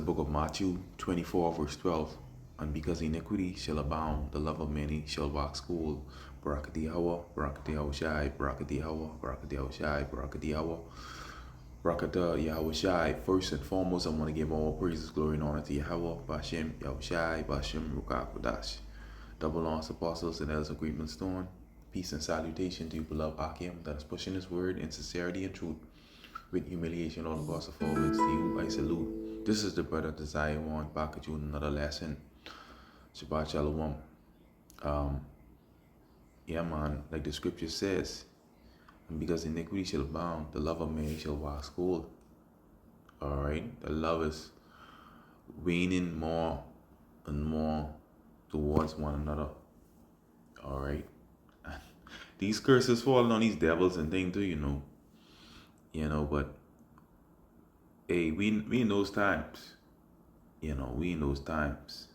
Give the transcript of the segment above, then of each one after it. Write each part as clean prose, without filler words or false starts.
book of Matthew 24, verse 12. And because iniquity shall abound, the love of many shall wax cold. Barakati Hawa, Barakati Hawa Shai, Barakati Hawa, Barakati Hawa Shai, Barakati Hawa, Barakata Yahweh Shai. First and foremost, I want to give all praises, glory, and honor to Yahweh, Bashem, Yahweh Shai, Bashem, Rukak, Kodash. Double honors, apostles, and elders of Great Stone. Peace and salutation to you, beloved Akim, that is pushing his word in sincerity and truth. With humiliation, all of us of all links to you, I salute. This is the brother Desire One, back at you with another lesson. Shabbat Shalom. Yeah, man, like the scripture says, and because iniquity shall abound, the love of many shall wax cold. Alright, the love is waning more and more towards one another. Alright, these curses fall on these devils and things too, you know, but hey, we in those times, we in those times,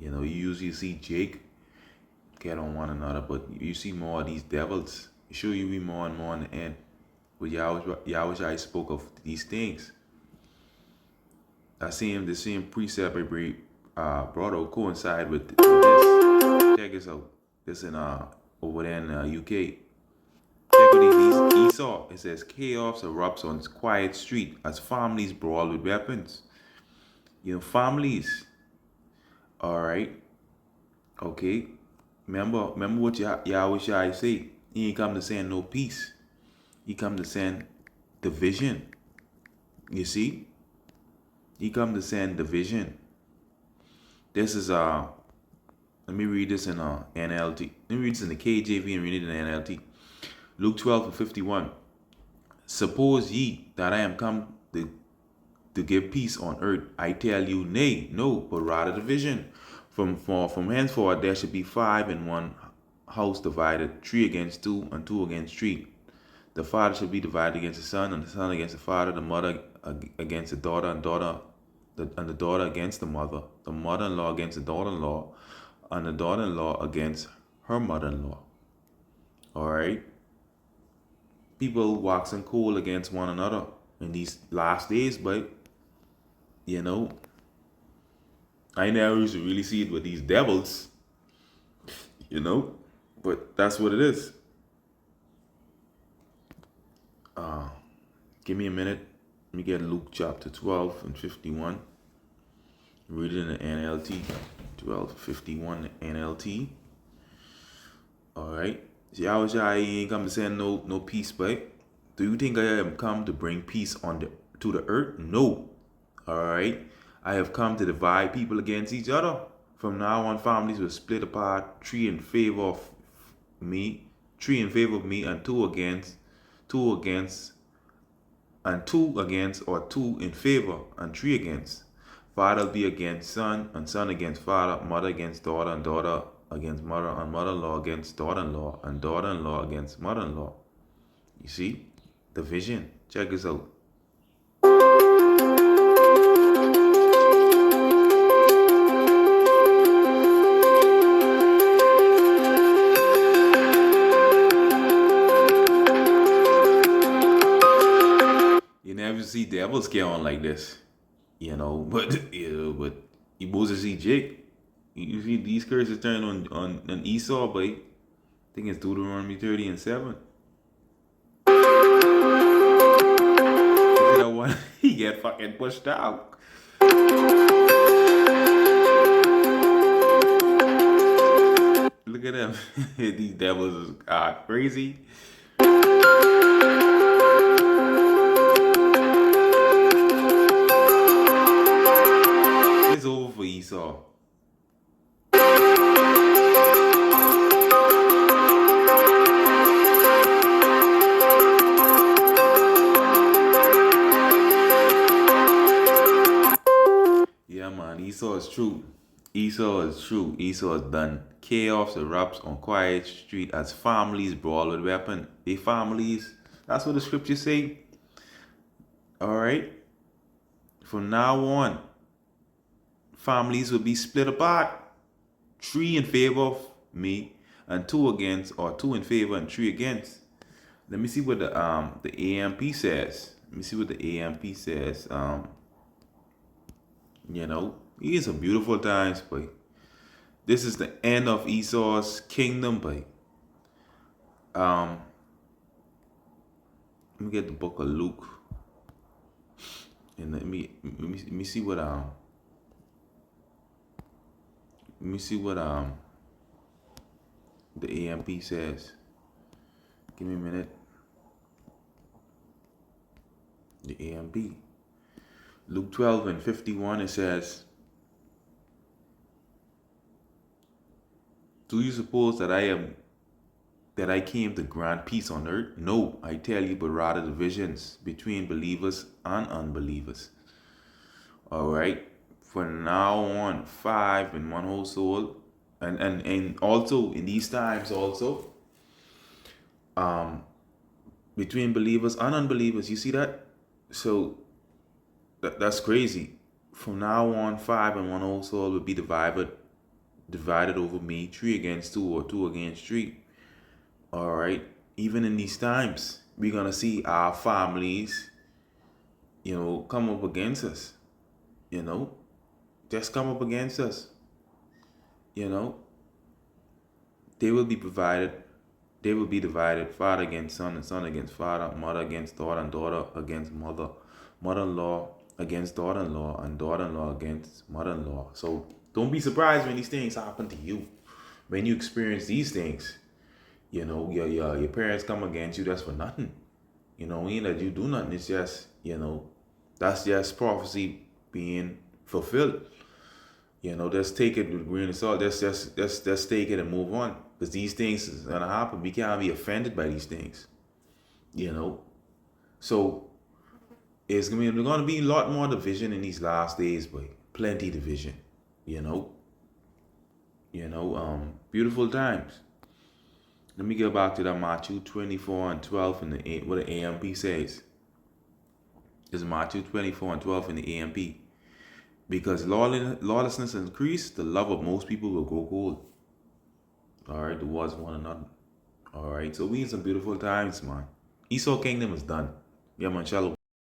you usually see Jake get on one another, but you see more of these devils. You sure you be more and more in the end. But Yahweh spoke of these things. The same precept I brought out coincide with this. Check this out. This in over there in UK. Check out these Esau. It says chaos erupts on quiet street as families brawl with weapons. Families. All right. Okay. Remember what Yahweh Shai say. He ain't come to send no peace. He come to send division. You see? He come to send division. This is let me read this in NLT. Let me read this in the KJV and read it in NLT. Luke 12:51. Suppose ye that I am come to give peace on earth. I tell you, nay, no, but rather division. From henceforth there should be 5 in one house divided, 3 against 2, and 2 against 3. The father shall be divided against the son, and the son against the father, the mother against the daughter, and the daughter against the mother-in-law against the daughter-in-law, and the daughter-in-law against her mother-in-law. Alright? People waxing cold against one another in these last days, but I never used to really see it with these devils, but that's what it is. Give me a minute. Let me get Luke chapter 12 and 51. Read it in the NLT. 12:51 NLT. Alright. So Yahweh ain't come to send no peace, but do you think I am come to bring peace to the earth? No. Alright. I have come to divide people against each other. From now on, families will split apart, 3 in favor of me, and 2 against, and 2 against, or 2 in favor, and 3 against. Father will be against son, and son against father, mother against daughter, and daughter against mother, and mother-in-law against daughter-in-law, and daughter-in-law against mother-in-law. You see? Division. Check this out. You never see devils get on like this, but you supposed to see Jake. You see these curses turn on Esau, but I think it's Deuteronomy 30:7. You know what? He get fucking pushed out. Look at them. These devils are crazy. It's over for Esau. Yeah, man, Esau is true. Esau is done. Chaos erupts on quiet street as families brawl with weapon. They families. That's what the scriptures say. Alright? From now on, families will be split apart. 3 in favor of me, and 2 against, or 2 in favor and 3 against. Let me see what the AMP says. You know, these are beautiful times, boy. This is the end of Esau's kingdom, boy. Let me get the book of Luke, and let me see what the AMP says. Give me a minute. The AMP. Luke 12 and 51, it says, do you suppose that I came to grant peace on earth? No, I tell you, but rather divisions between believers and unbelievers. All right. From now on, 5 in one household, and also in these times also, between believers and unbelievers. You see that? So that's crazy. From now on, 5 in one household will be divided over me, 3 against 2 or 2 against 3. All right. Even in these times, we're gonna see our families, come up against us. Just come up against us. You know, they will be divided. They will be divided. Father against son, and son against father, mother against daughter, and daughter against mother, mother-in-law against daughter-in-law, and daughter-in-law against mother-in-law. So don't be surprised when these things happen to you. When you experience these things, your parents come against you. That's for nothing. Ain't that you do nothing. It's just that's just prophecy being fulfilled. Just take it with a grain of salt. Let's take it and move on. Because these things is gonna happen. We can't be offended by these things. So it's gonna be a lot more division in these last days, boy. Plenty division. Beautiful times. Let me get back to that Matthew 24 and 12 in what the AMP says. It's Matthew 24 and 12 in the AMP. Because lawlessness increase, the love of most people will grow cold. All right, towards one another. All right, so we in some beautiful times, man. Esau kingdom is done. Yeah, man, shalom.